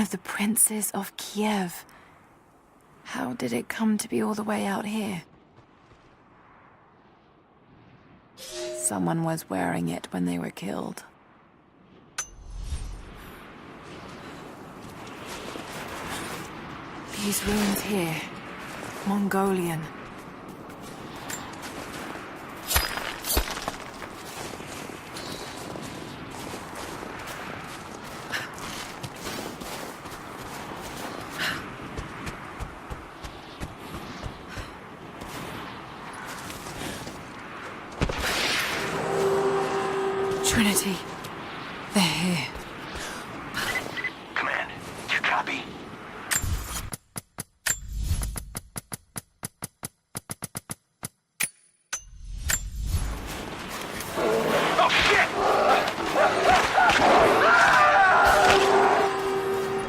of the princes of Kiev. How did it come to be all the way out here? Someone was wearing it when they were killed. These ruins here, Mongolian. Trinity, they're here. Command, do you copy? Oh, shit!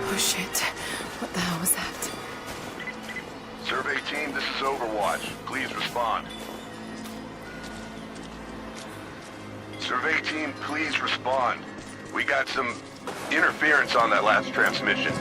Oh shit, what the hell was that? Survey team, this is Overwatch. Please respond. Survey team, please respond. We got some interference on that last transmission.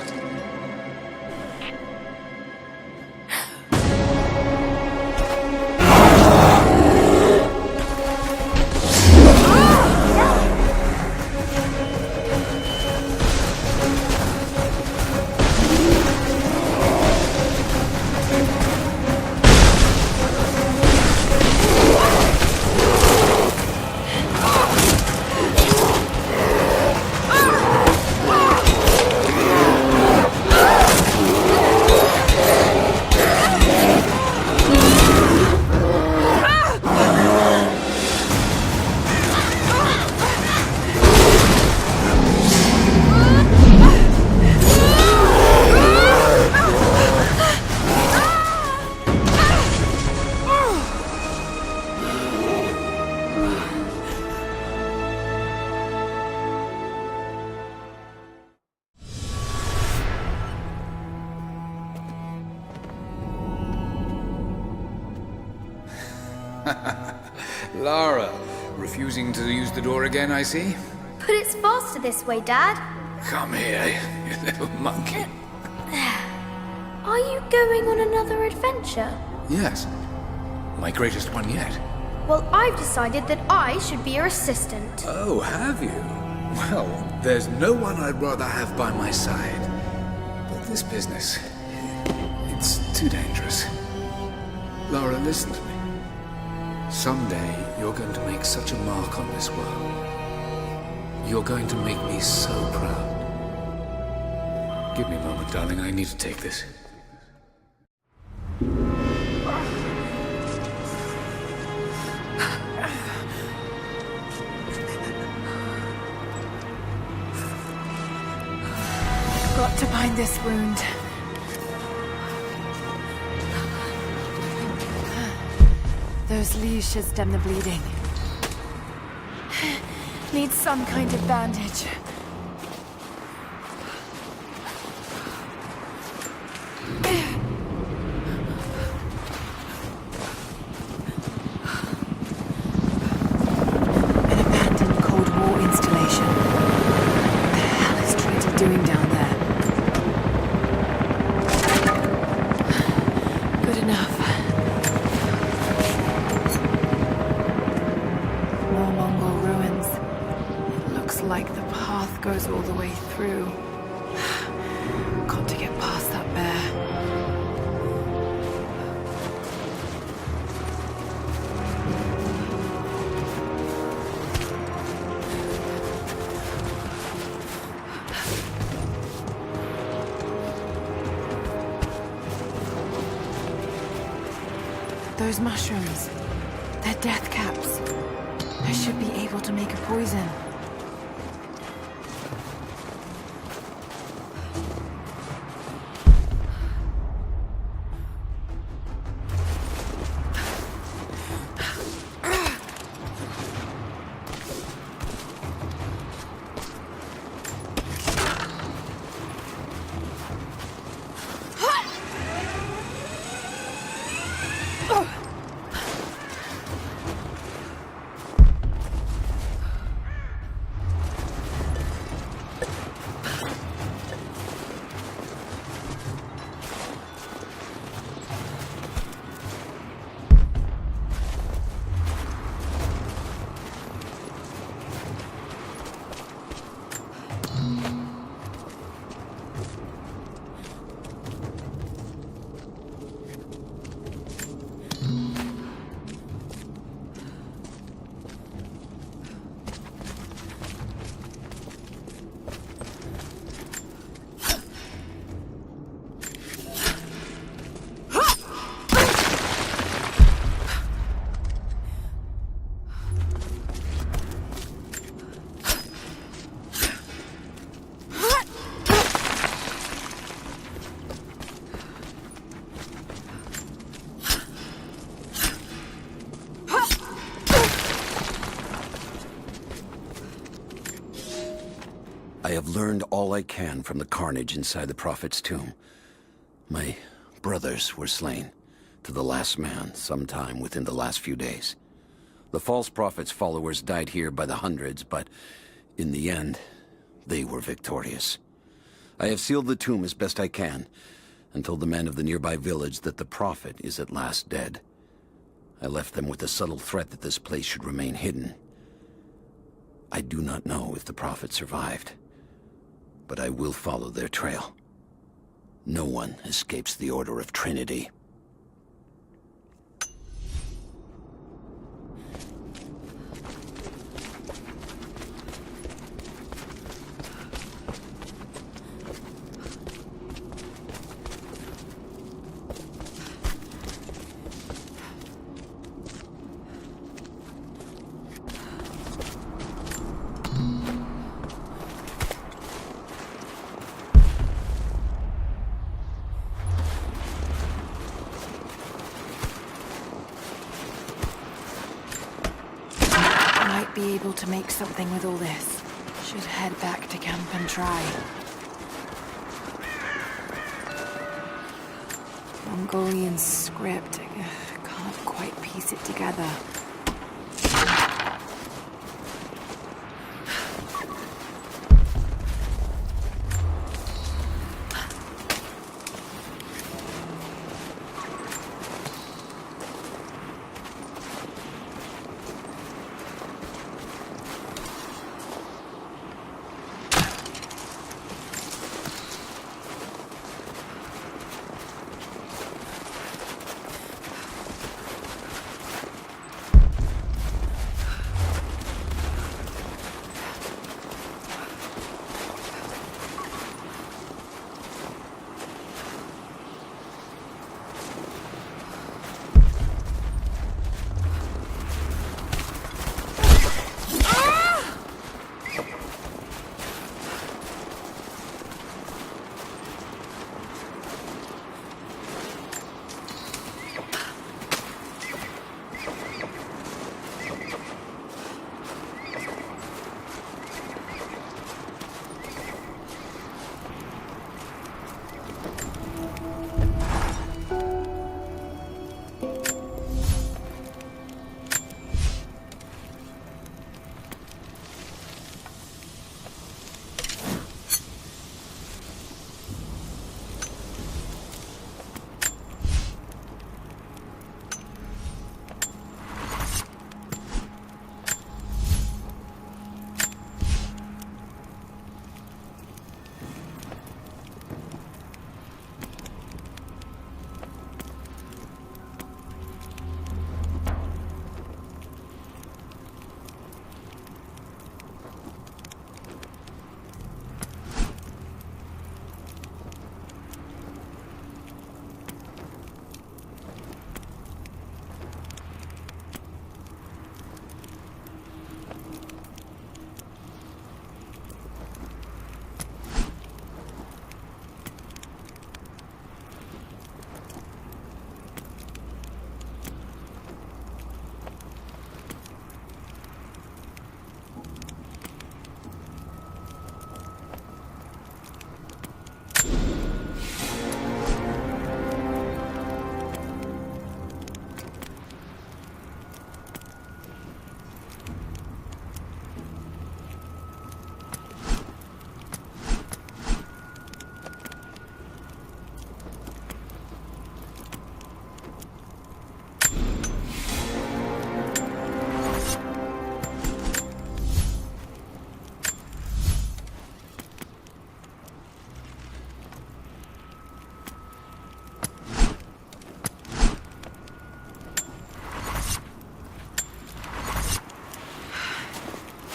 Lara, refusing to use the door again, I see? But it's faster this way, Dad. Come here, you little monkey. Are you going on another adventure? Yes, my greatest one yet. Well, I've decided that I should be your assistant. Oh, have you? Well, there's no one I'd rather have by my side. But this business, it's too dangerous. Lara, listen to me. Someday, you're going to make such a mark on this world. You're going to make me so proud. Give me a moment, darling. I need to take this. Got to bind this wound. Those leaves should stem the bleeding. Need some kind of bandage. An abandoned Cold War installation. What the hell is Trinity doing down there? Good enough. More Mongol ruins. It looks like the path goes all the way through. Got to get past that bear. Those mushrooms, they're death caps. I should be able to make a poison. I have learned all I can from the carnage inside the Prophet's tomb. My brothers were slain, to the last man, sometime within the last few days. The false Prophet's followers died here by the hundreds, but in the end, they were victorious. I have sealed the tomb as best I can, and told the men of the nearby village that the Prophet is at last dead. I left them with the subtle threat that this place should remain hidden. I do not know if the Prophet survived, but I will follow their trail. No one escapes the Order of Trinity. Be able to make something with all this. Should head back to camp and try. Mongolian script. Can't quite piece it together.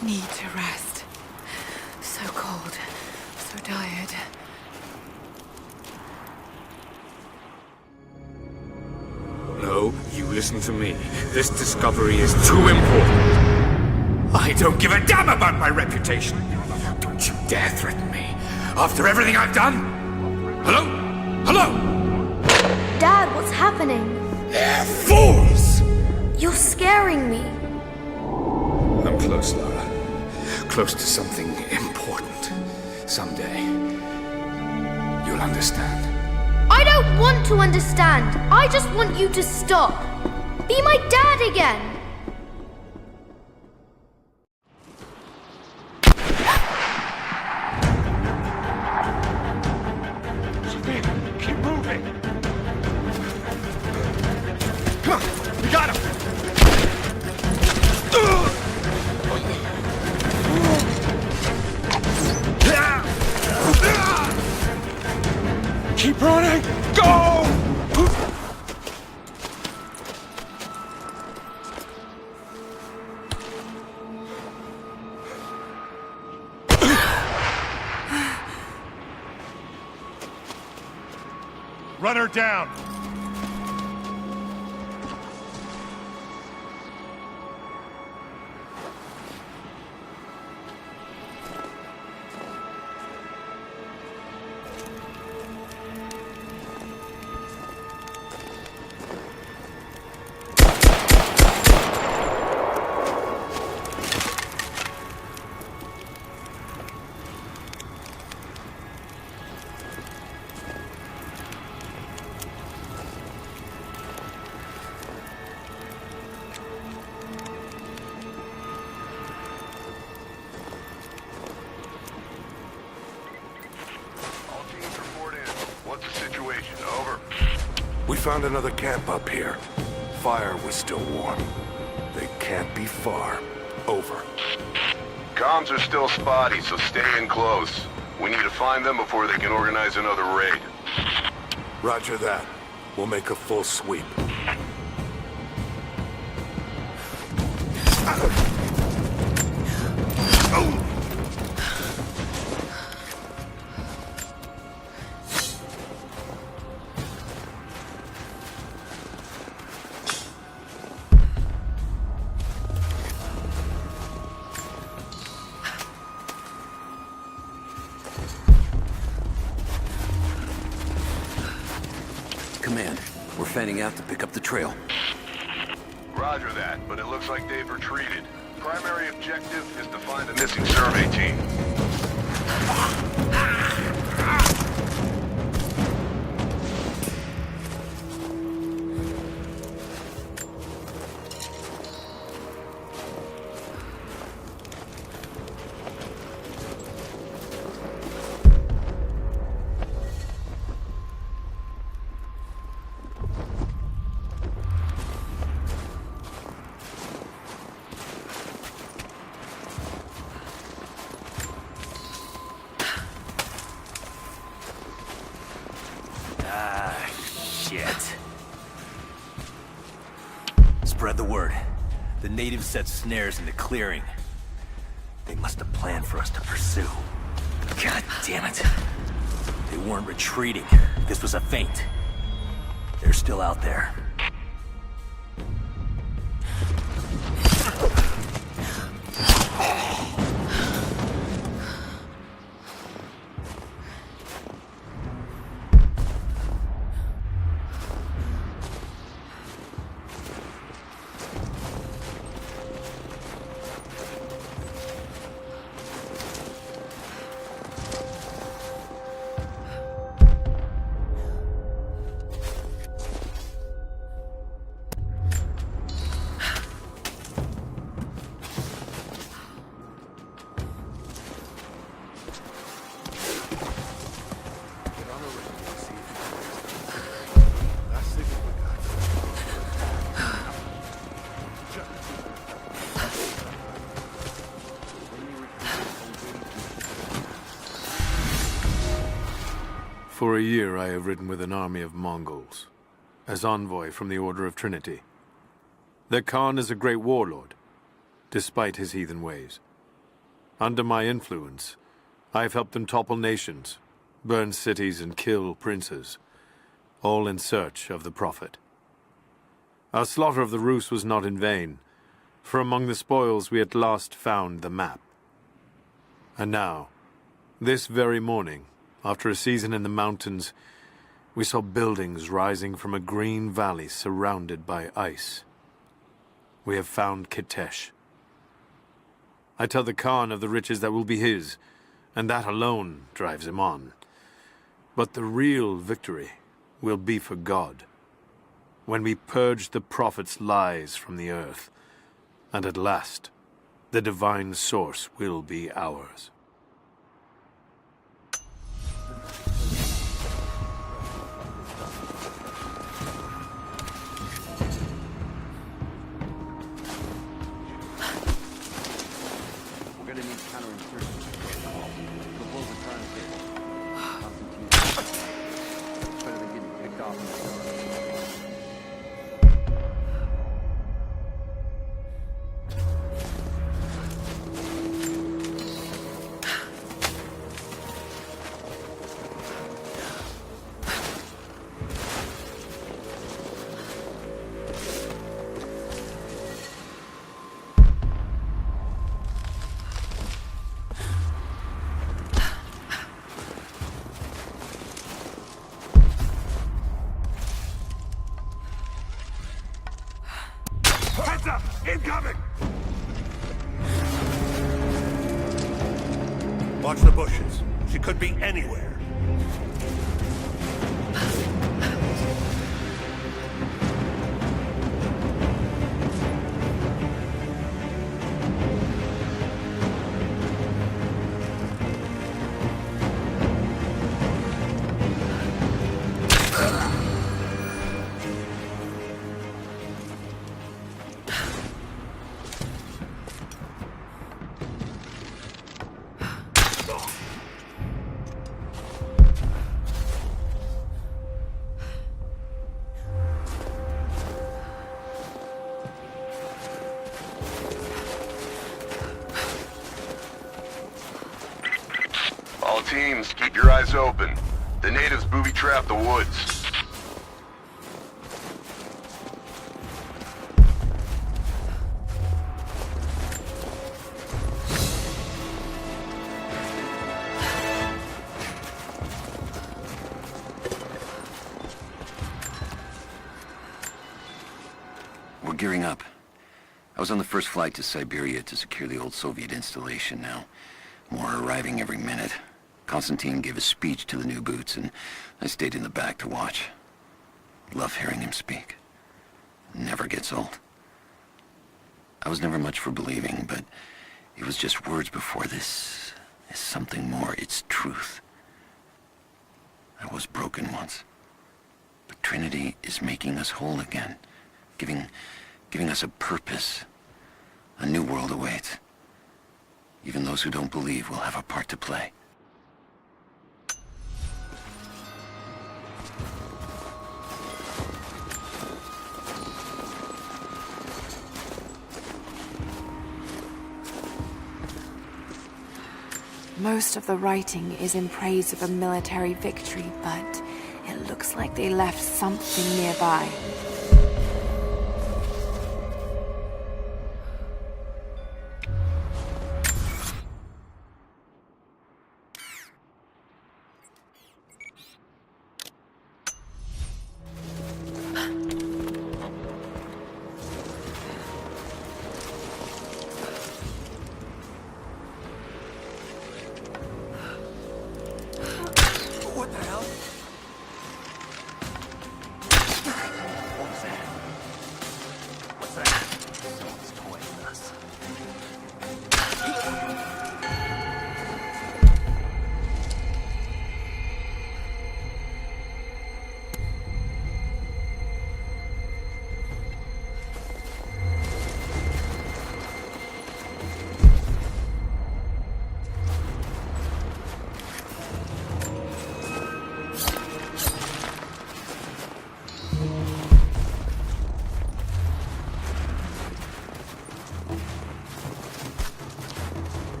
Need to rest. So cold. So tired. No, you listen to me. This discovery is too important. I don't give a damn about my reputation. Don't you dare threaten me. After everything I've done? Hello? Hello? Dad, what's happening? They're fools! You're scaring me. I'm close, Lara. Close to something important. Someday, you'll understand. I don't want to understand. I just want you to stop. Be my dad again. Savannah, keep moving. Come on, we got him. Keep running! Go! Run her down! We found another camp up here. Fire was still warm. They can't be far. Over. Comms are still spotty, so stay in close. We need to find them before they can organize another raid. Roger that. We'll make a full sweep. Command, we're fanning out to pick up the trail. Roger that, but it looks like they've retreated. Primary objective is to find the missing survey team. Shit. Spread the word. The natives set snares in the clearing. They must have planned for us to pursue. God damn it. They weren't retreating. This was a feint. They're still out there. For a year I have ridden with an army of Mongols, as envoy from the Order of Trinity. Their Khan is a great warlord, despite his heathen ways. Under my influence, I have helped them topple nations, burn cities and kill princes, all in search of the Prophet. Our slaughter of the Rus was not in vain, for among the spoils we at last found the map. And now, this very morning, after a season in the mountains, we saw buildings rising from a green valley surrounded by ice. We have found Kitesh. I tell the Khan of the riches that will be his, and that alone drives him on. But the real victory will be for God, when we purge the prophet's lies from the earth, and at last, the divine source will be ours. We're gonna need counterinsurgency protocol. The wolves are trying to get Constantine. It's better than getting picked off in the dark. Heads up! Incoming! Watch the bushes. She could be anywhere. All teams, keep your eyes open. The natives booby-trap the woods. We're gearing up. I was on the first flight to Siberia to secure the old Soviet installation now. More are arriving every minute. Constantine gave a speech to the new boots, and I stayed in the back to watch. Love hearing him speak. Never gets old. I was never much for believing, but it was just words before this. Is something more. It's truth. I was broken once. But Trinity is making us whole again. Giving us a purpose. A new world awaits. Even those who don't believe will have a part to play. Most of the writing is in praise of a military victory, but it looks like they left something nearby. What the hell? What was that? What's that? Someone's toying us.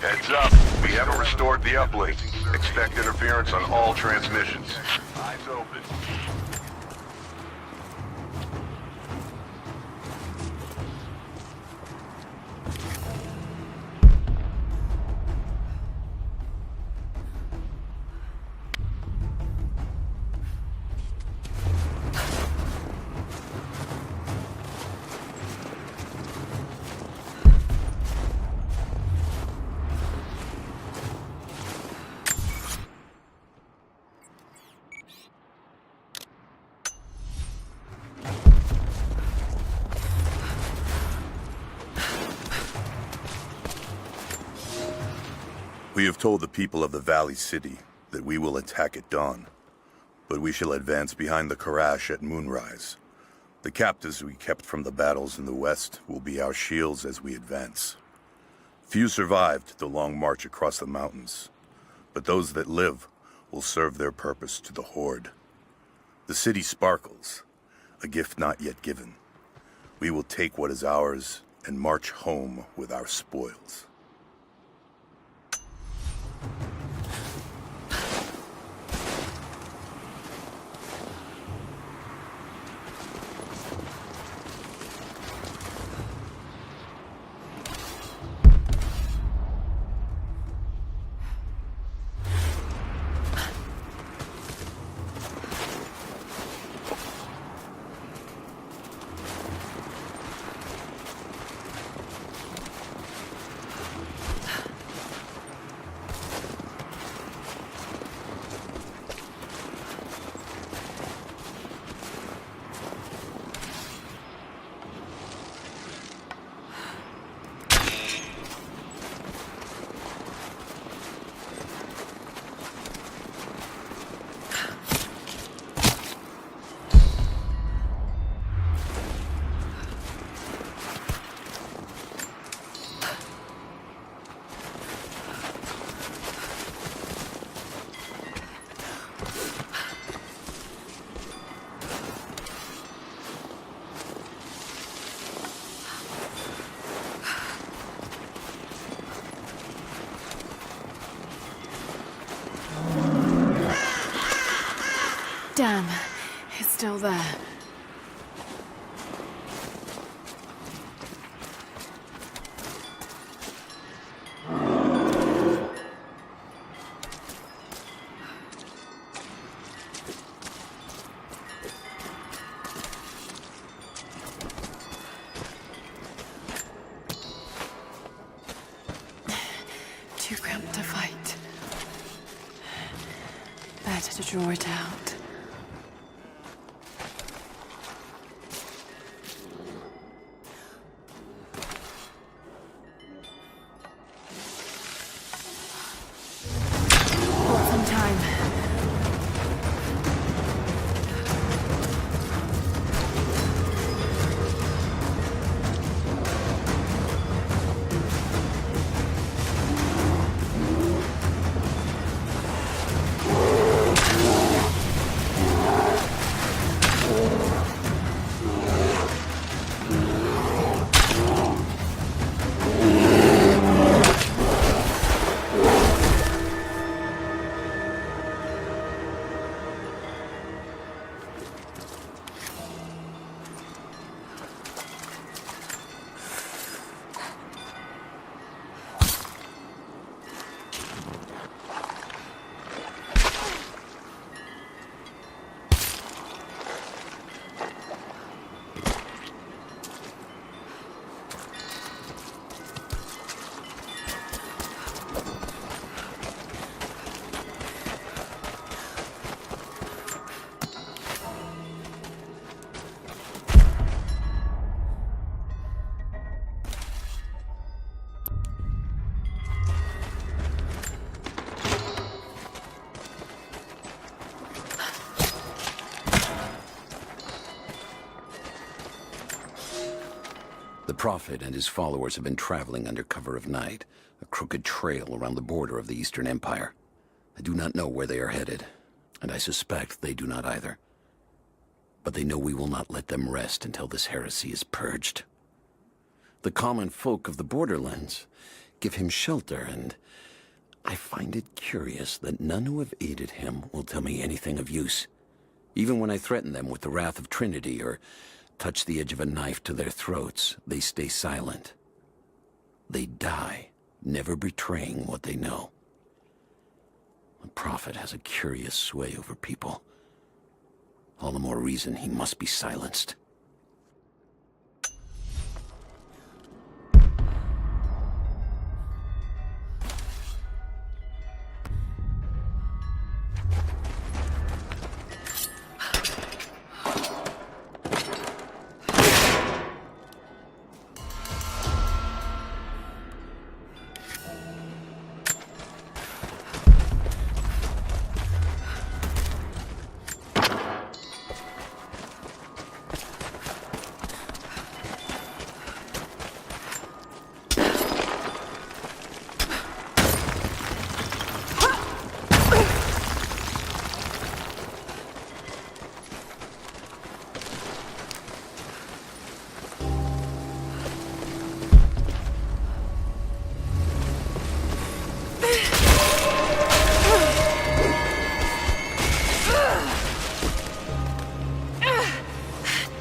Heads up. We haven't restored the uplink. Expect interference on all transmissions. Eyes open. We have told the people of the Valley City that we will attack at dawn, but we shall advance behind the Karash at moonrise. The captives we kept from the battles in the west will be our shields as we advance. Few survived the long march across the mountains, but those that live will serve their purpose to the Horde. The city sparkles, a gift not yet given. We will take what is ours and march home with our spoils. Damn, it's still there. Too cramped to fight. Better to draw it out. The Prophet and his followers have been traveling under cover of night, a crooked trail around the border of the Eastern Empire. I do not know where they are headed, and I suspect they do not either. But they know we will not let them rest until this heresy is purged. The common folk of the borderlands give him shelter, and I find it curious that none who have aided him will tell me anything of use. Even when I threaten them with the wrath of Trinity or touch the edge of a knife to their throats, they stay silent. They die, never betraying what they know. The Prophet has a curious sway over people. All the more reason he must be silenced.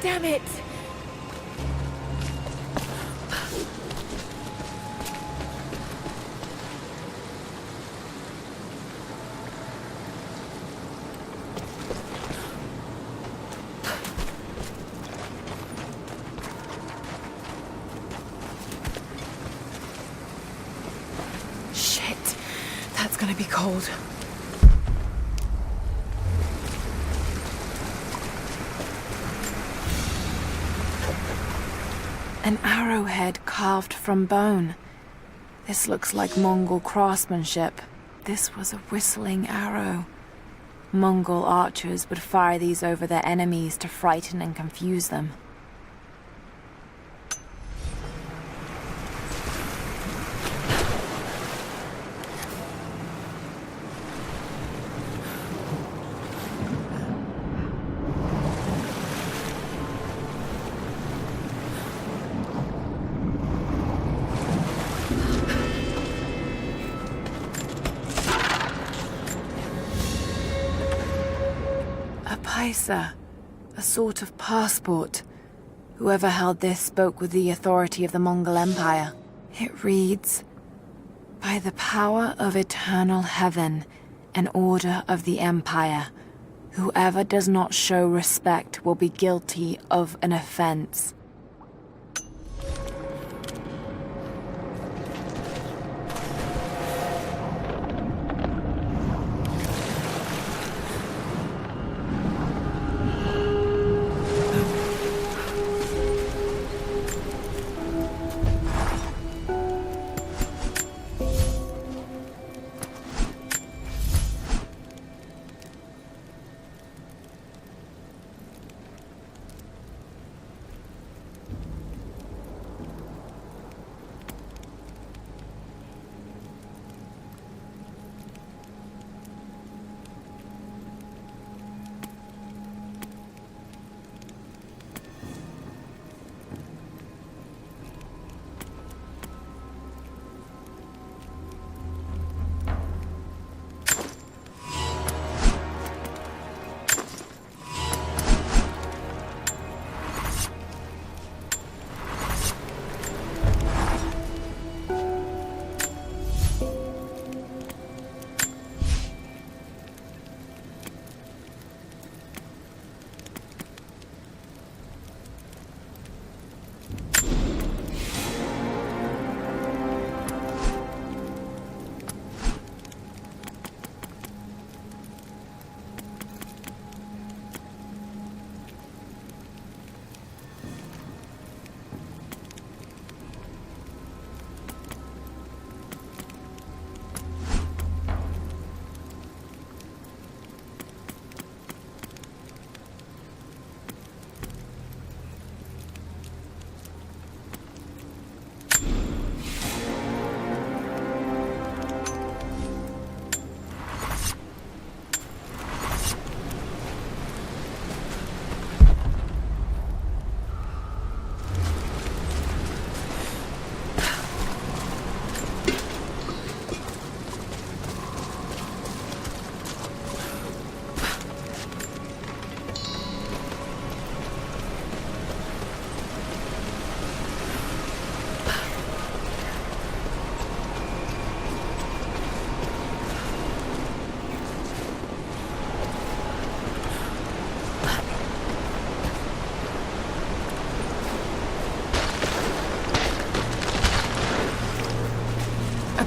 Damn it! Shit. That's gonna be cold. An arrowhead carved from bone. This looks like Mongol craftsmanship. This was a whistling arrow. Mongol archers would fire these over their enemies to frighten and confuse them. A sort of passport. Whoever held this spoke with the authority of the Mongol Empire. It reads, "By the power of eternal heaven and order of the Empire, whoever does not show respect will be guilty of an offense."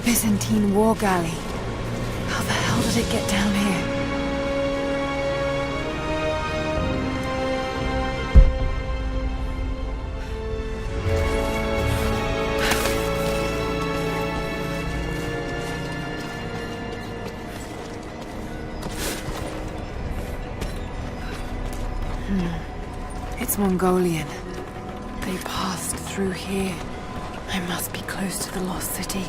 Byzantine war galley. How the hell did it get down here? It's Mongolian. They passed through here. I must be close to the lost city.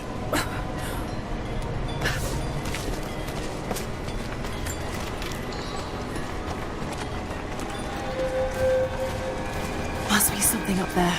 Must be something up there.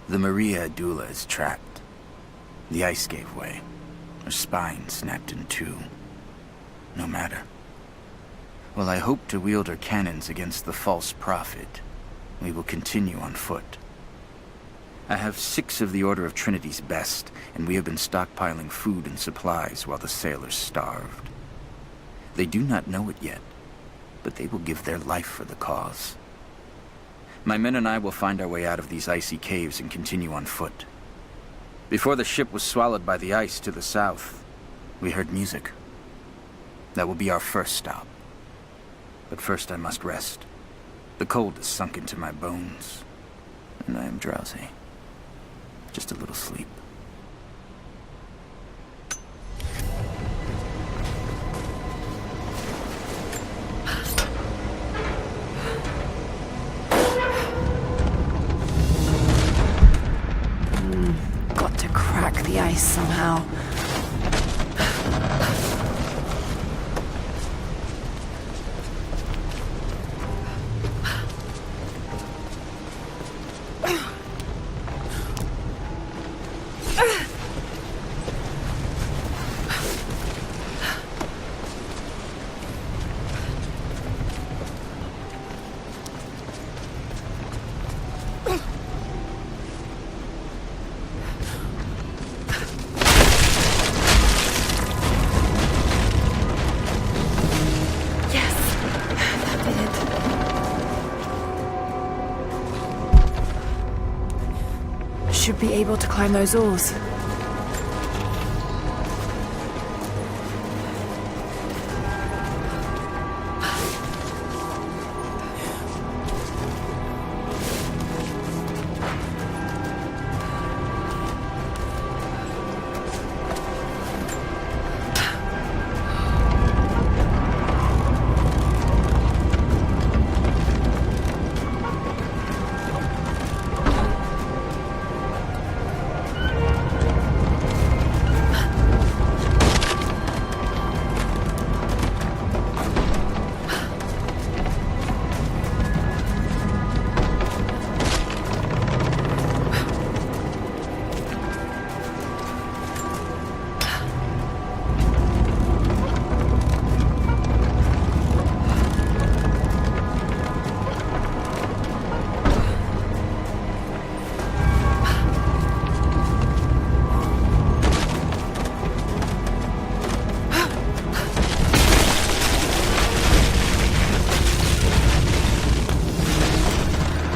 The Maria Adula is trapped. The ice gave way. Her spine snapped in two. No matter. While I hope to wield her cannons against the false prophet, we will continue on foot. I have 6 of the Order of Trinity's best, and we have been stockpiling food and supplies while the sailors starved. They do not know it yet, but they will give their life for the cause. My men and I will find our way out of these icy caves and continue on foot. Before the ship was swallowed by the ice to the south, we heard music. That will be our first stop. But first I must rest. The cold has sunk into my bones, and I am drowsy. Just a little sleep. Got to crack the ice somehow. Should be able to climb those oars.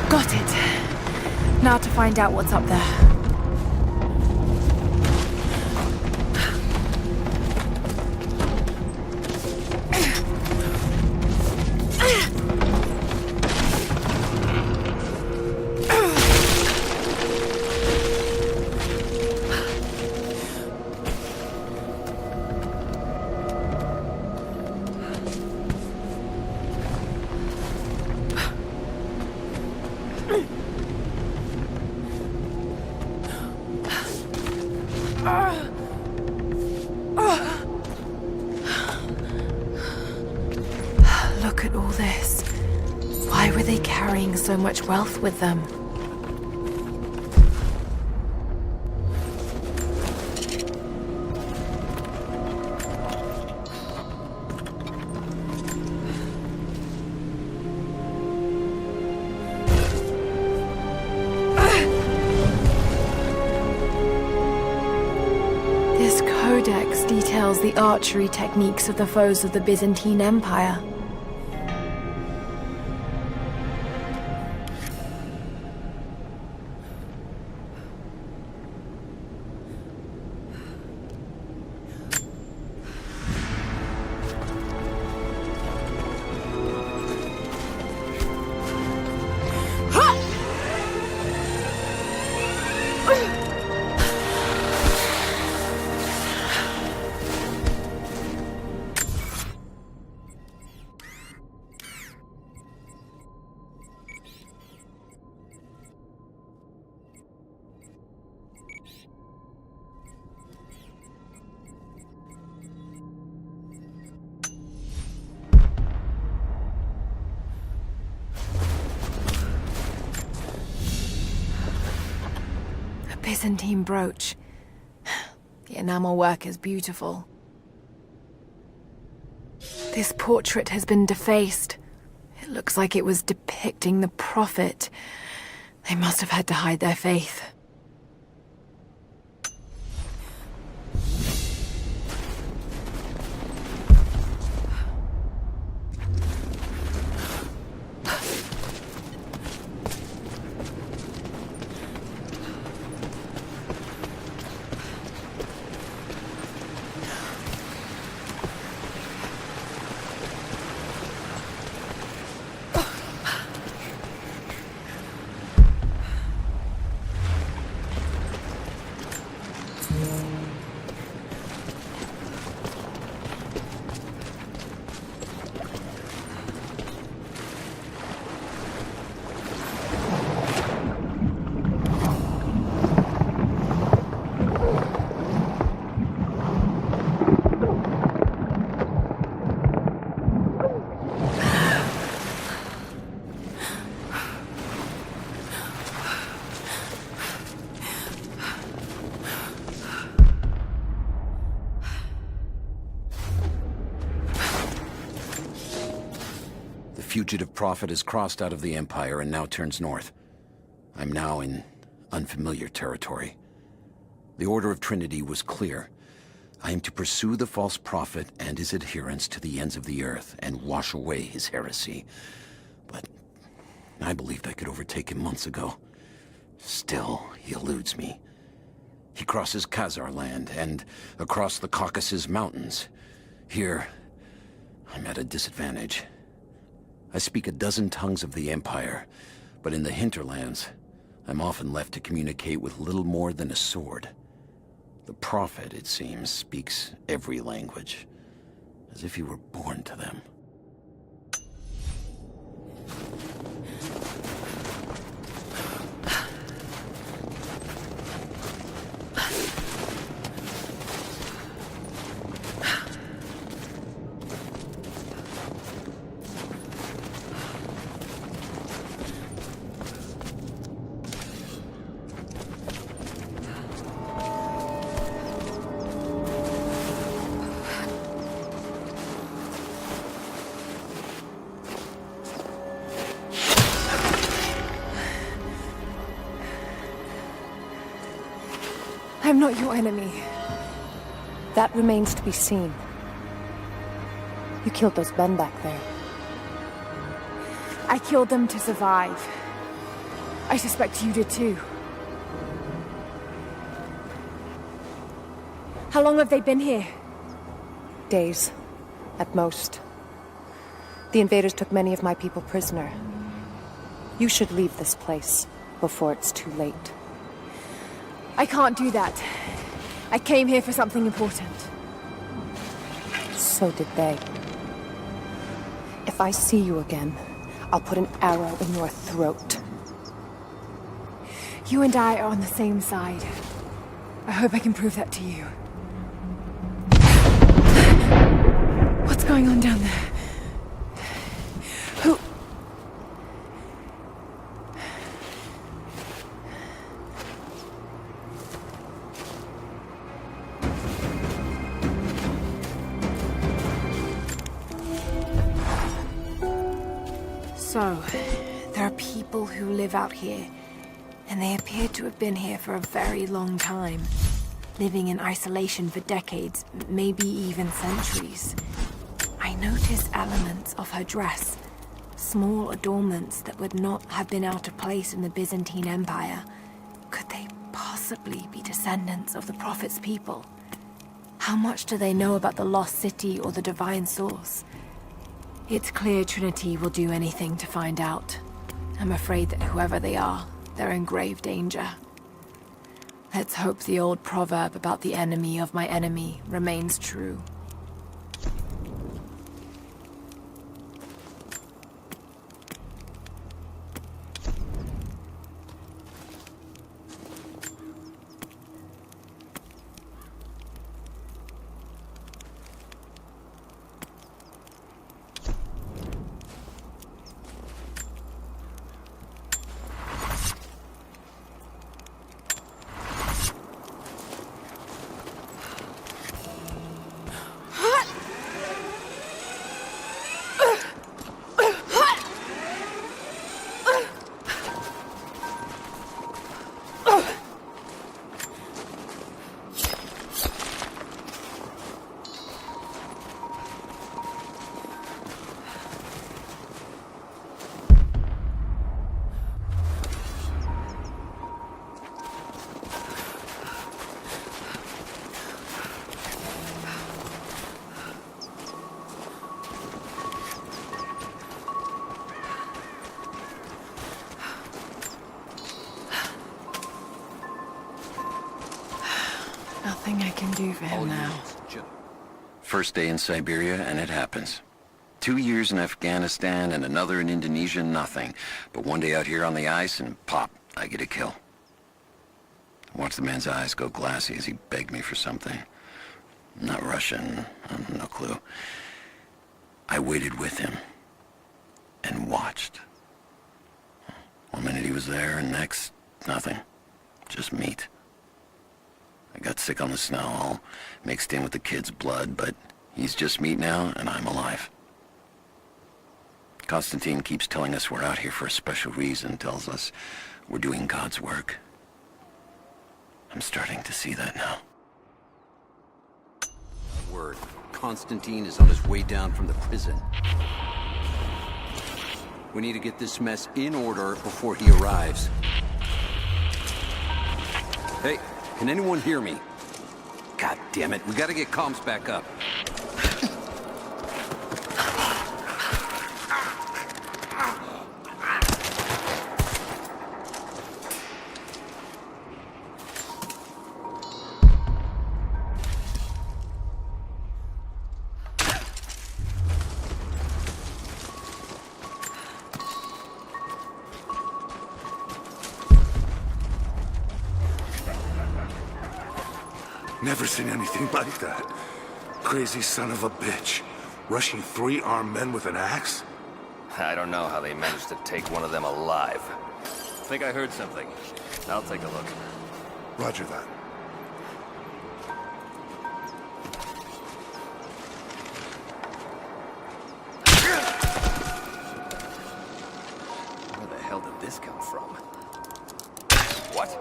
Got it. Now to find out what's up there. Look at all this. Why were they carrying so much wealth with them? This codex details the archery techniques of the foes of the Byzantine Empire. Byzantine brooch. The enamel work is beautiful. This portrait has been defaced. It looks like it was depicting the Prophet. They must have had to hide their faith. The fugitive prophet has crossed out of the Empire and now turns north. I'm now in unfamiliar territory. The Order of Trinity was clear. I am to pursue the false prophet and his adherents to the ends of the earth and wash away his heresy. But I believed I could overtake him months ago. Still, he eludes me. He crosses Khazar land and across the Caucasus Mountains. Here, I'm at a disadvantage. I speak a dozen tongues of the Empire, but in the hinterlands, I'm often left to communicate with little more than a sword. The Prophet, it seems, speaks every language, as if he were born to them. I'm not your enemy. That remains to be seen. You killed those men back there. I killed them to survive. I suspect you did too. How long have they been here? Days, at most. The invaders took many of my people prisoner. You should leave this place before it's too late. I can't do that. I came here for something important. So did they. If I see you again, I'll put an arrow in your throat. You and I are on the same side. I hope I can prove that to you. What's going on down there? Who... So, there are people who live out here, and they appear to have been here for a very long time, living in isolation for decades, maybe even centuries. I noticed elements of her dress, small adornments that would not have been out of place in the Byzantine Empire. Could they possibly be descendants of the Prophet's people? How much do they know about the lost city or the divine source? It's clear Trinity will do anything to find out. I'm afraid that whoever they are, they're in grave danger. Let's hope the old proverb about the enemy of my enemy remains true. Nothing I can do for him now. First day in Siberia, and it happens. 2 years in Afghanistan and another in Indonesia, nothing. But one day out here on the ice, and pop, I get a kill. Watch the man's eyes go glassy as he begged me for something. Not Russian, no clue. I waited with him and watched. One minute he was there, and next, nothing. Just meat. I got sick on the snow, all mixed in with the kid's blood, but he's just meat now, and I'm alive. Constantine keeps telling us we're out here for a special reason, tells us we're doing God's work. I'm starting to see that now. Word. Constantine is on his way down from the prison. We need to get this mess in order before he arrives. Hey, can anyone hear me? God damn it, we gotta get comms back up. Never seen anything like that. Crazy son of a bitch. Rushing 3 armed men with an axe? I don't know how they managed to take one of them alive. Think I heard something. I'll take a look. Roger that. Where the hell did this come from? What?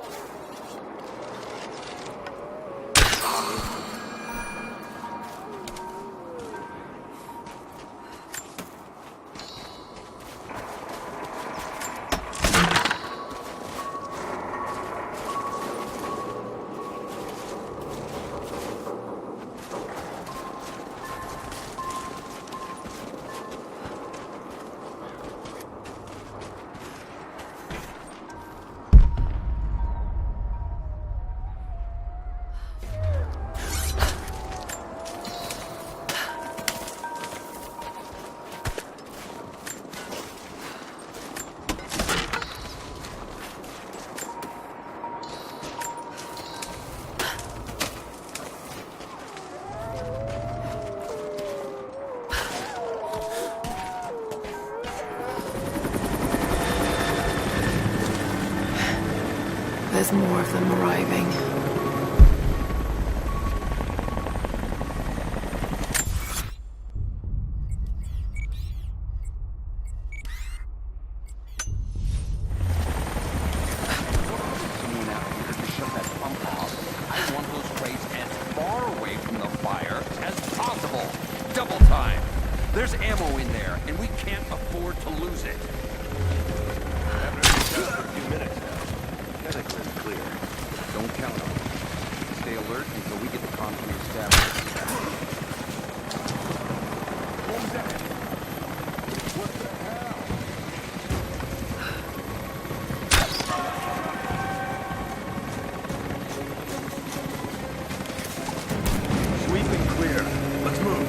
There's more of them arriving. Someone out here to shut that pump off. I want those rays as far away from the fire as possible. Double time. There's ammo in there, and we can't afford to lose it. For a few minutes now. Clear. Don't count on it. Stay alert until we get the comms reestablished. What the hell? Sweeping clear. Let's move.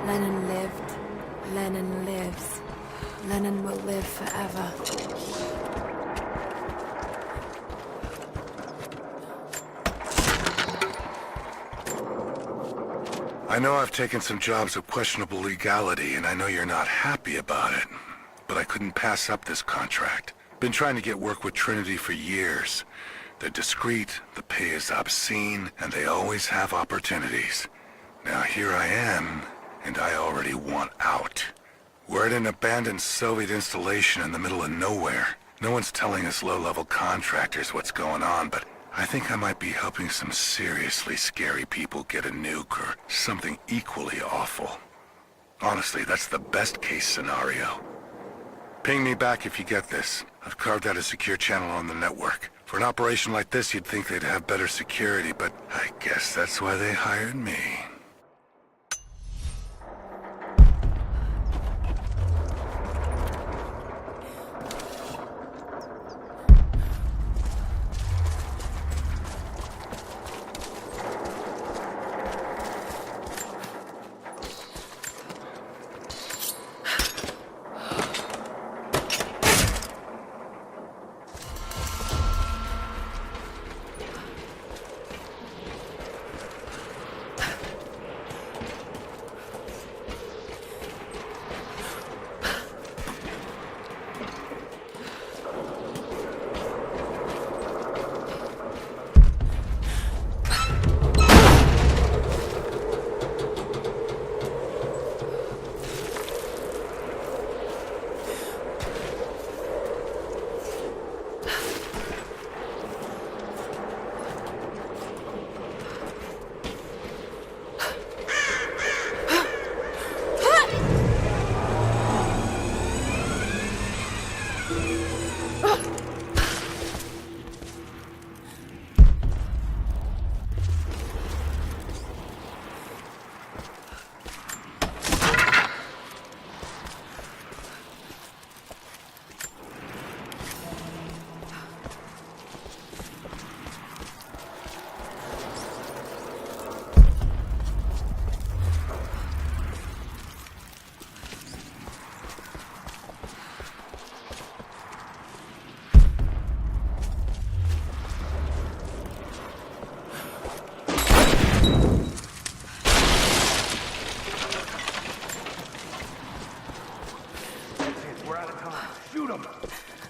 Lenin lived. Lenin lives. Lenin will live forever. I know I've taken some jobs of questionable legality, and I know you're not happy about it. But I couldn't pass up this contract. Been trying to get work with Trinity for years. They're discreet, the pay is obscene, and they always have opportunities. Now here I am, and I already want out. We're at an abandoned Soviet installation in the middle of nowhere. No one's telling us low-level contractors what's going on, but I think I might be helping some seriously scary people get a nuke or something equally awful. Honestly, that's the best-case scenario. Ping me back if you get this. I've carved out a secure channel on the network. For an operation like this, you'd think they'd have better security, but I guess that's why they hired me.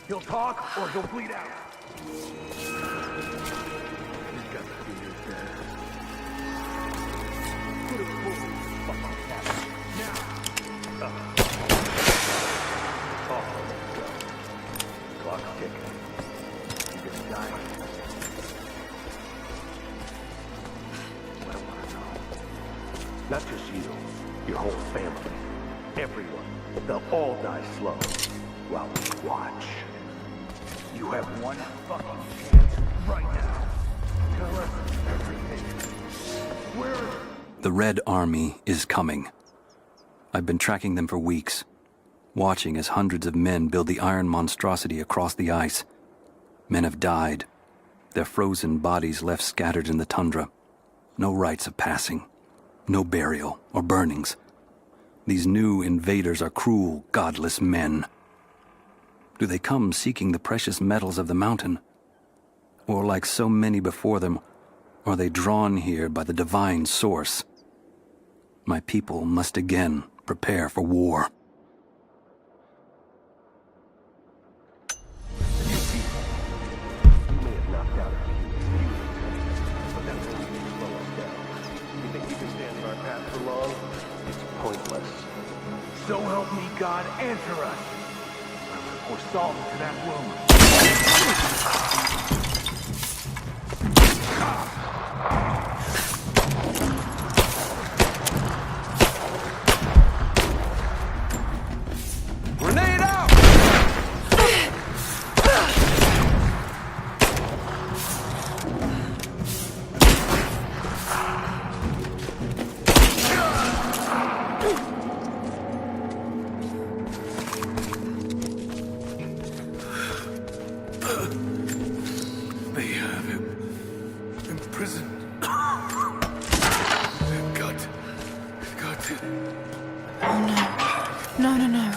He'll talk or he'll bleed out. He's got to be your dad. Put him forward. Fuck on that. Now. Oh, go. Clock's ticking. You're gonna die. What I want to know. Not just you. Your whole family. Everyone. They'll all die slow. While we watch. You have one fucking chance right now. Tell us everything. Where is it? The Red Army is coming. I've been tracking them for weeks, watching as hundreds of men build the iron monstrosity across the ice. Men have died, their frozen bodies left scattered in the tundra. No rites of passing, no burial or burnings. These new invaders are cruel, godless men. Do they come seeking the precious metals of the mountain? Or like so many before them, are they drawn here by the divine source? My people must again prepare for war. You may have knocked out a few, but that won't slow us down. You think you can stand in our path for long? It's pointless. So help me God, answer us! Pour salt into that wound. Grenade out! No, no, no.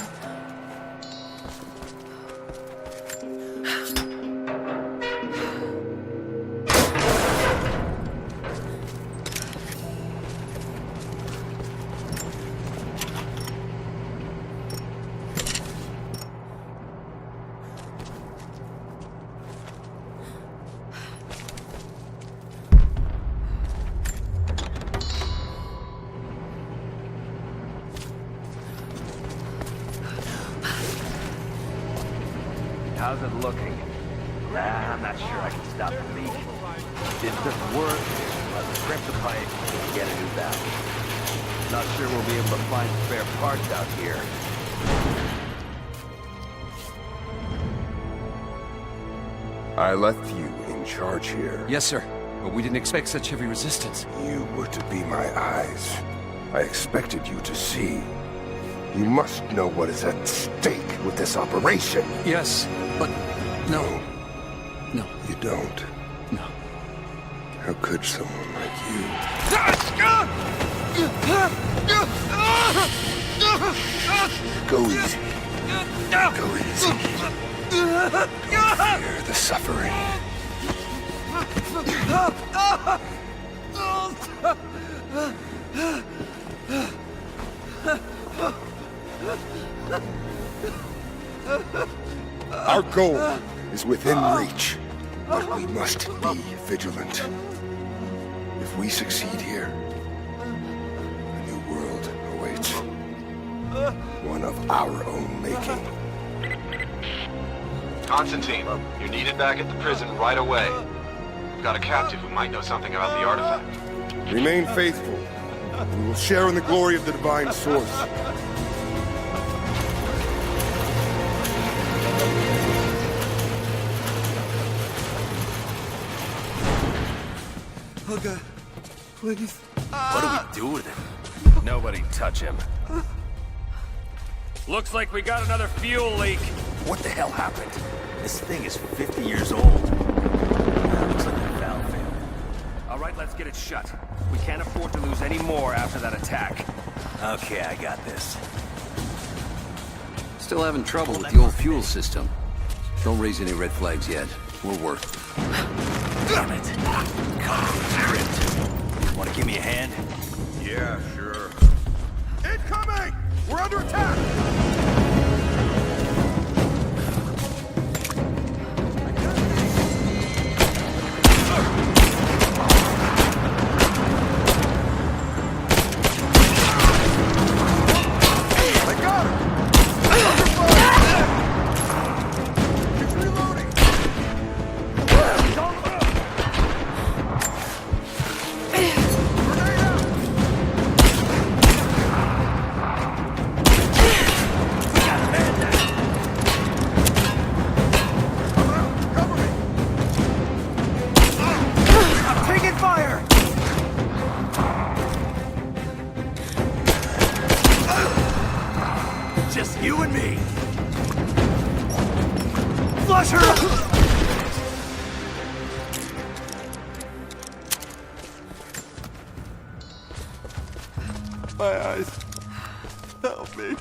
How's it looking? Nah, I'm not sure I can stop the leak. If it doesn't work, I'll scrape the pipe and get a new valve. Not sure we'll be able to find spare parts out here. I left you in charge here. Yes, sir. But we didn't expect such heavy resistance. You were to be my eyes. I expected you to see. You must know what is at stake with this operation. Yes, but no. No. You don't. No. How could someone like you? Go easy. Go easy. Don't fear the suffering. Our goal is within reach, but we must be vigilant. If we succeed here, a new world awaits. One of our own making. Constantine, you're needed back at the prison right away. We've got a captive who might know something about the artifact. Remain faithful. We will share in the glory of the divine source. Oh God, please. What do we do with him? Nobody touch him. Looks like we got another fuel leak. What the hell happened? This thing is 50 years old. Looks like the valve failed. All right, let's get it shut. We can't afford to lose any more after that attack. Okay, I got this. Still having trouble with the old fuel system. Don't raise any red flags yet. We'll work. Damn it. Crypt. Want to give me a hand? Yeah, sure. Incoming! We're under attack! Just you and me. Flush her up! My eyes. Help me.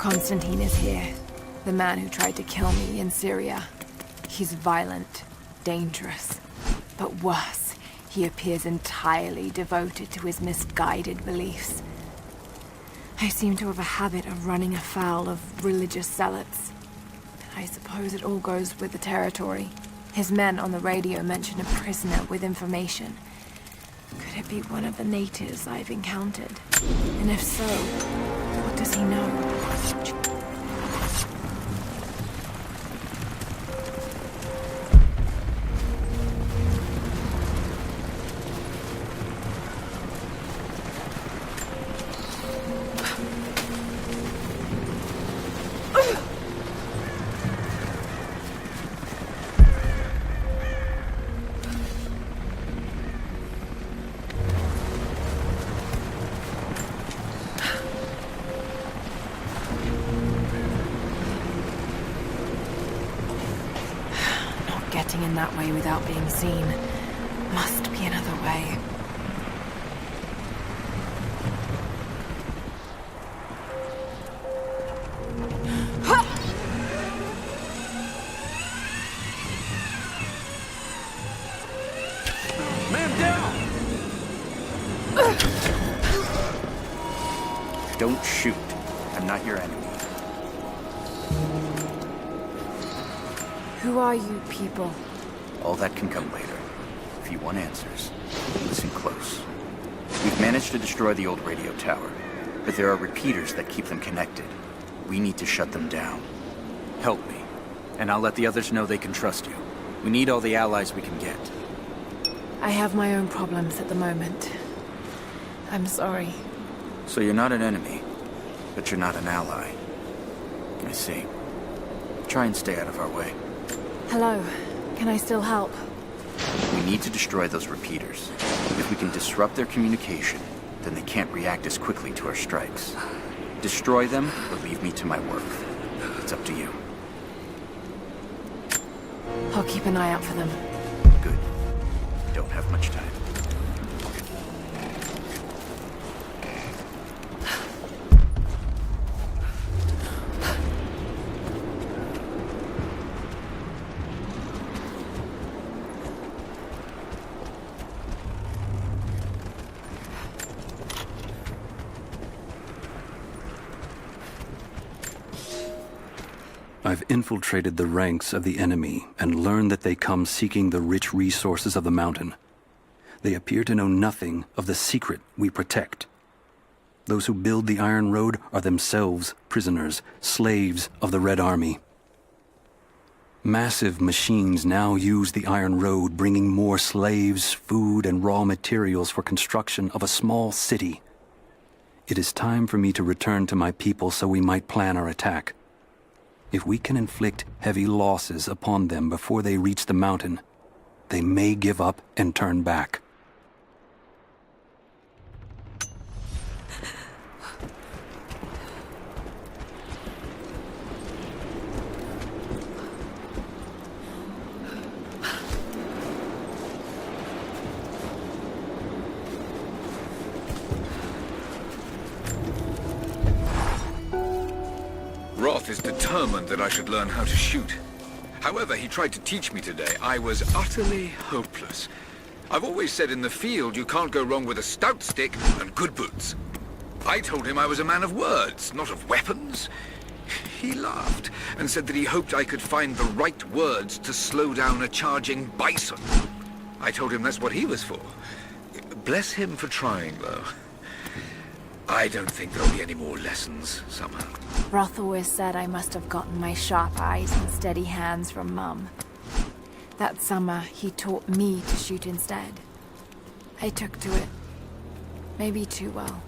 Constantine is here. The man who tried to kill me in Syria. He's violent, dangerous, but worse, he appears entirely devoted to his misguided beliefs. I seem to have a habit of running afoul of religious zealots. I suppose it all goes with the territory. His men on the radio mention a prisoner with information. Could it be one of the natives I've encountered? And if so, what does he know? Getting in that way without being seen. Must be another way. Man down! Don't shoot. I'm not your enemy. Who are you people? All that can come later. If you want answers, listen close. We've managed to destroy the old radio tower, but there are repeaters that keep them connected. We need to shut them down. Help me, and I'll let the others know they can trust you. We need all the allies we can get. I have my own problems at the moment. I'm sorry. So you're not an enemy, but you're not an ally. I see. Try and stay out of our way. Hello. Can I still help? We need to destroy those repeaters. If we can disrupt their communication, then they can't react as quickly to our strikes. Destroy them, or leave me to my work. It's up to you. I'll keep an eye out for them. Good. We don't have much time. I've infiltrated the ranks of the enemy and learned that they come seeking the rich resources of the mountain. They appear to know nothing of the secret we protect. Those who build the Iron Road are themselves prisoners, slaves of the Red Army. Massive machines now use the Iron Road, bringing more slaves, food, and raw materials for construction of a small city. It is time for me to return to my people so we might plan our attack. If we can inflict heavy losses upon them before they reach the mountain, they may give up and turn back. Roth is determined that I should learn how to shoot. However, he tried to teach me today. I was utterly hopeless. I've always said in the field you can't go wrong with a stout stick and good boots. I told him I was a man of words, not of weapons. He laughed and said that he hoped I could find the right words to slow down a charging bison. I told him that's what he was for. Bless him for trying, though. I don't think there'll be any more lessons, somehow. Roth always said I must have gotten my sharp eyes and steady hands from Mum. That summer, he taught me to shoot instead. I took to it. Maybe too well.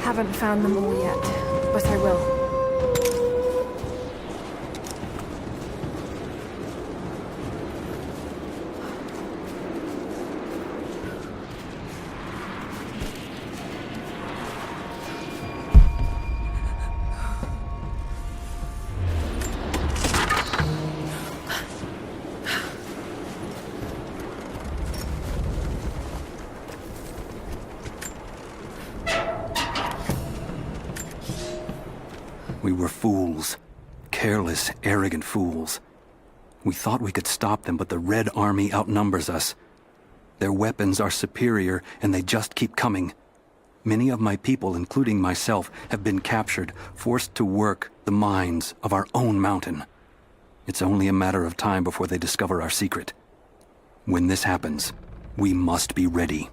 haven't found them all yet, but I will. We were fools. Careless, arrogant fools. We thought we could stop them, but the Red Army outnumbers us. Their weapons are superior, and they just keep coming. Many of my people, including myself, have been captured, forced to work the mines of our own mountain. It's only a matter of time before they discover our secret. When this happens, we must be ready.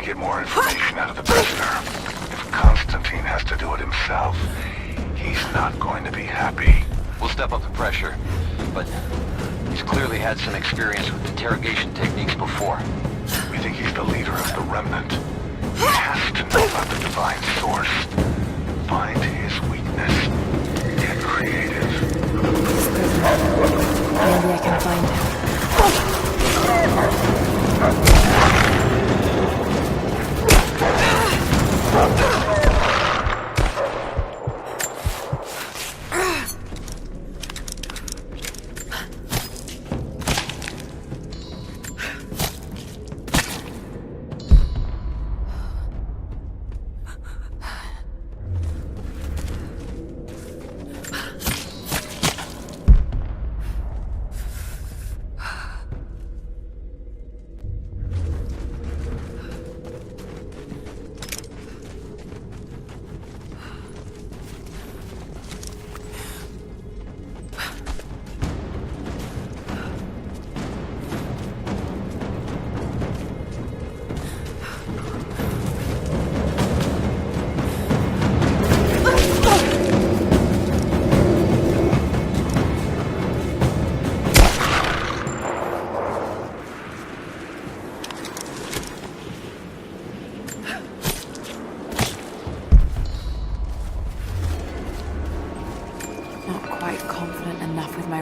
Get more information out of the prisoner. If Constantine has to do it himself, he's not going to be happy. We'll step up the pressure, but he's clearly had some experience with interrogation techniques before. We think he's the leader of the Remnant. He has to know about the divine source. Find his weakness. Get creative. Maybe I can find him.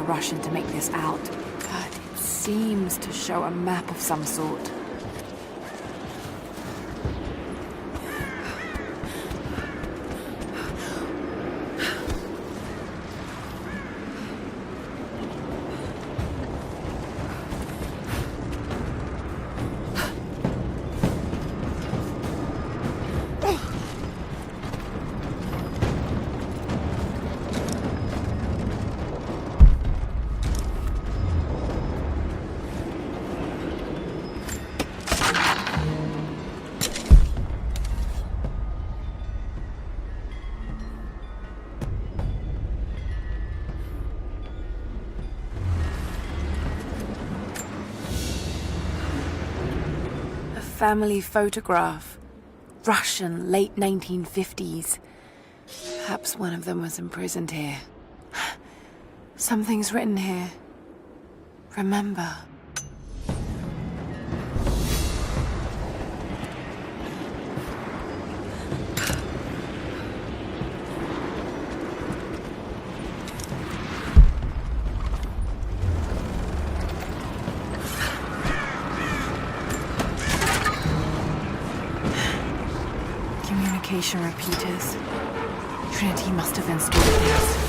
Russian to make this out, but it seems to show a map of some sort. family photograph. Russian, late 1950s. Perhaps one of them was imprisoned here. Something's written here. Remember. Communication repeaters. Trinity must have installed these.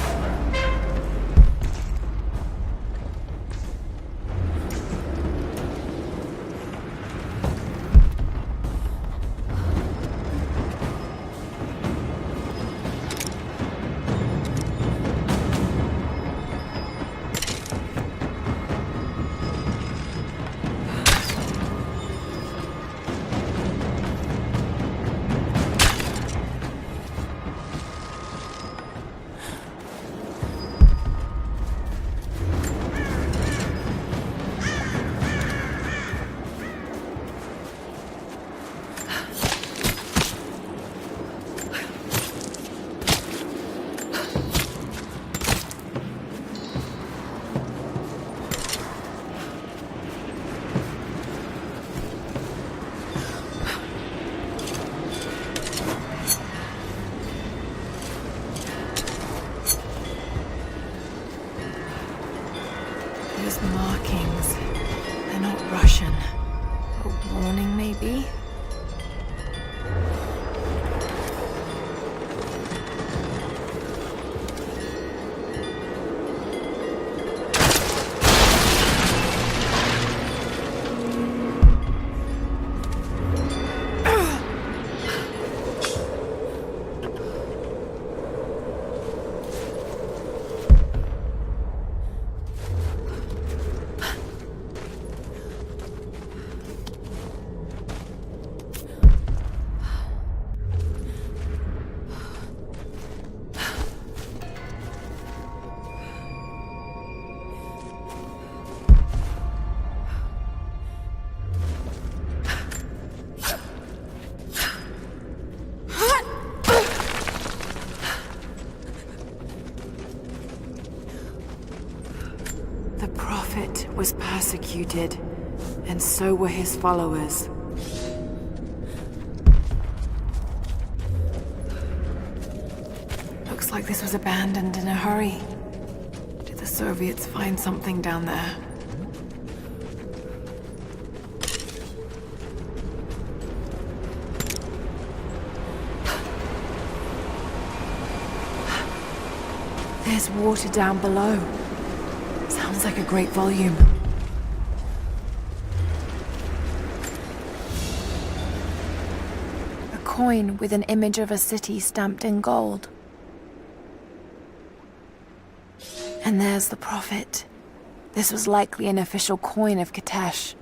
These markings, they're not Russian. A warning, maybe? The Prophet was persecuted, and so were his followers. Looks like this was abandoned in a hurry. Did the Soviets find something down there? There's water down below. Sounds like a great volume. A coin with an image of a city stamped in gold. And there's the Prophet. This was likely an official coin of Katesh.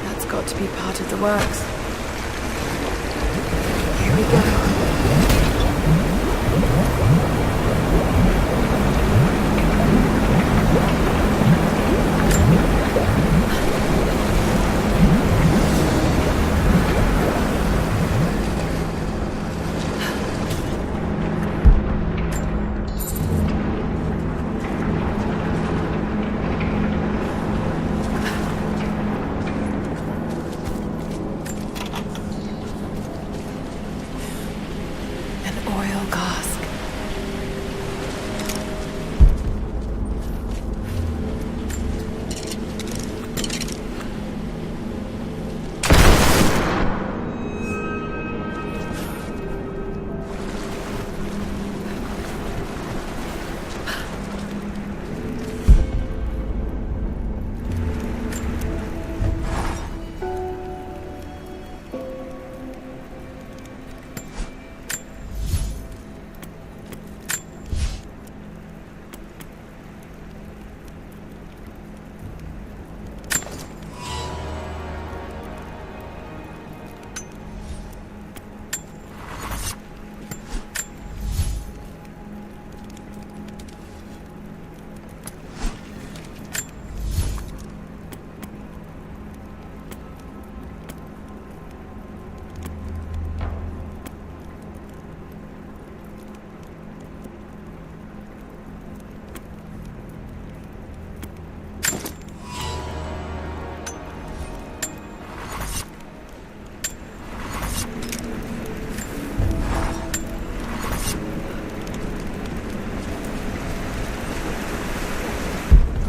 That's got to be part of the works. Here we go.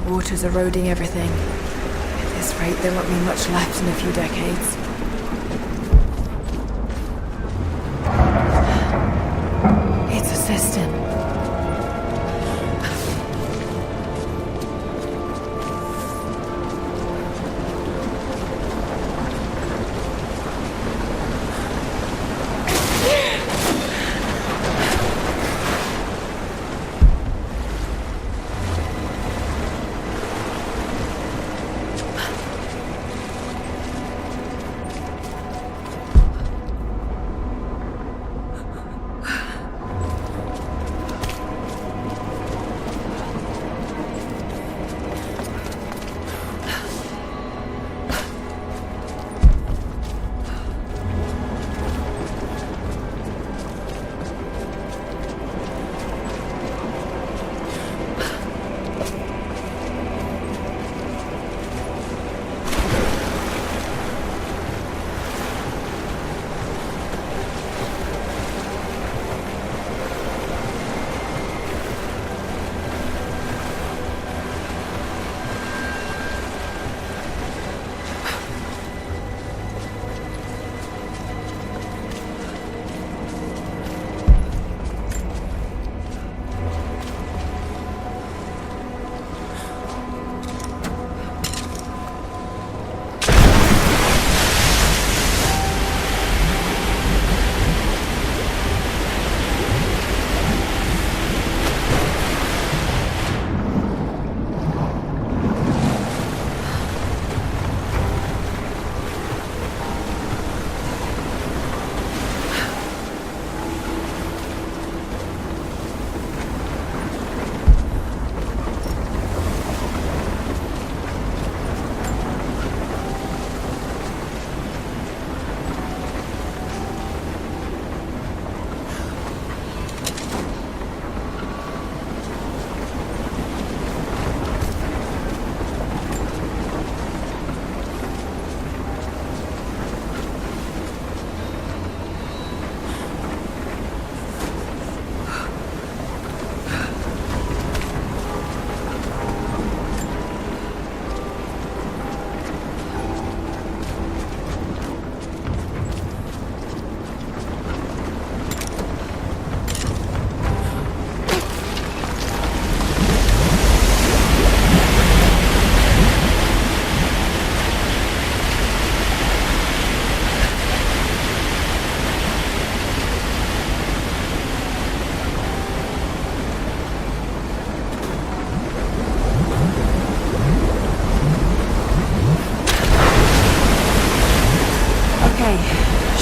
Water's eroding everything. At this rate, there won't be much left in a few decades. It's a cistern.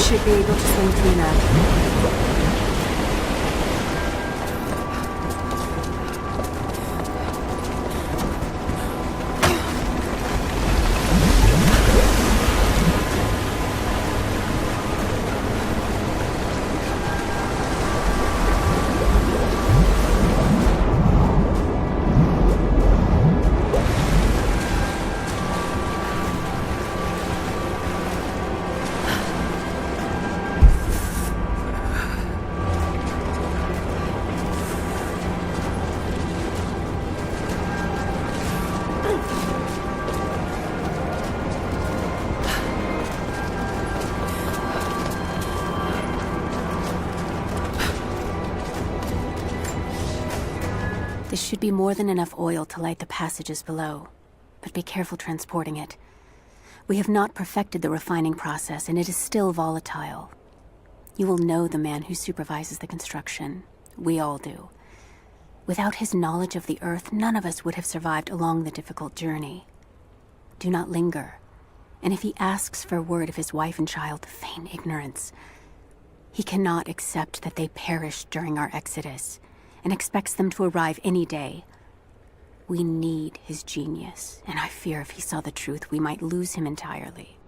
Should be able to swing through now. This should be more than enough oil to light the passages below, but be careful transporting it. We have not perfected the refining process, and it is still volatile. You will know the man who supervises the construction. We all do. Without his knowledge of the Earth, none of us would have survived along the difficult journey. Do not linger, and if he asks for word of his wife and child, feign ignorance. He cannot accept that they perished during our exodus, and expects them to arrive any day. We need his genius, and I fear if he saw the truth, we might lose him entirely.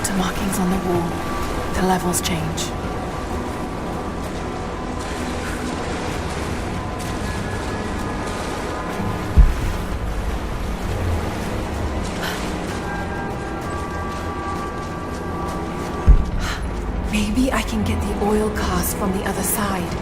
water markings on the wall. The levels change. Maybe I can get the oil cast from the other side.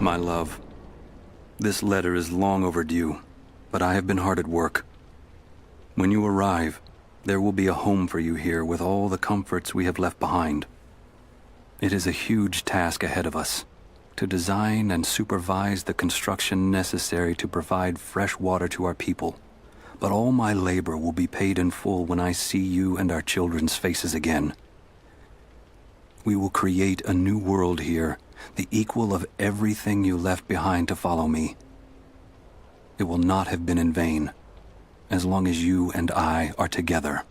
My love, this letter is long overdue, but I have been hard at work. When you arrive, there will be a home for you here with all the comforts we have left behind. It is a huge task ahead of us, to design and supervise the construction necessary to provide fresh water to our people. But all my labor will be paid in full when I see you and our children's faces again. We will create a new world here, the equal of everything you left behind to follow me. It will not have been in vain, as long as you and I are together.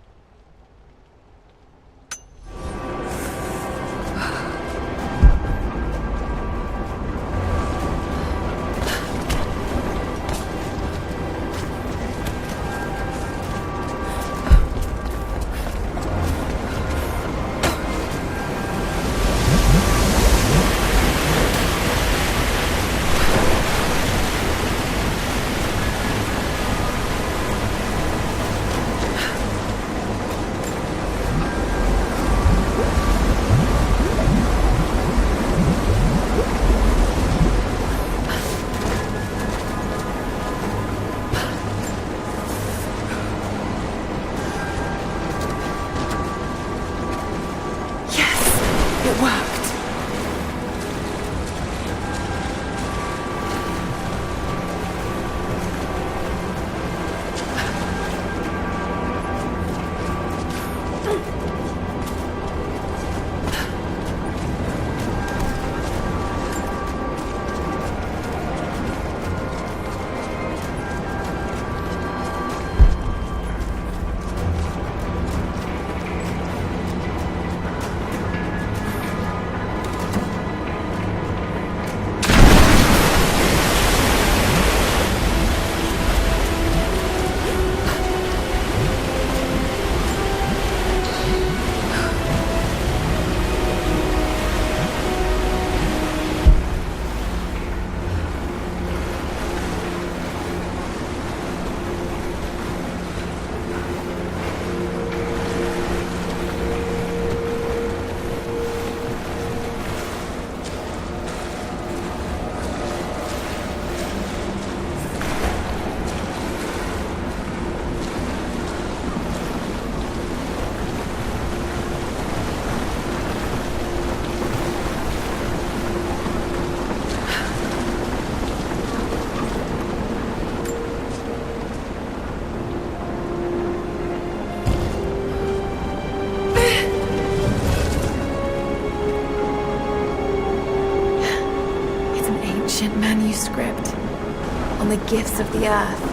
It worked. Manuscript on the gifts of the earth.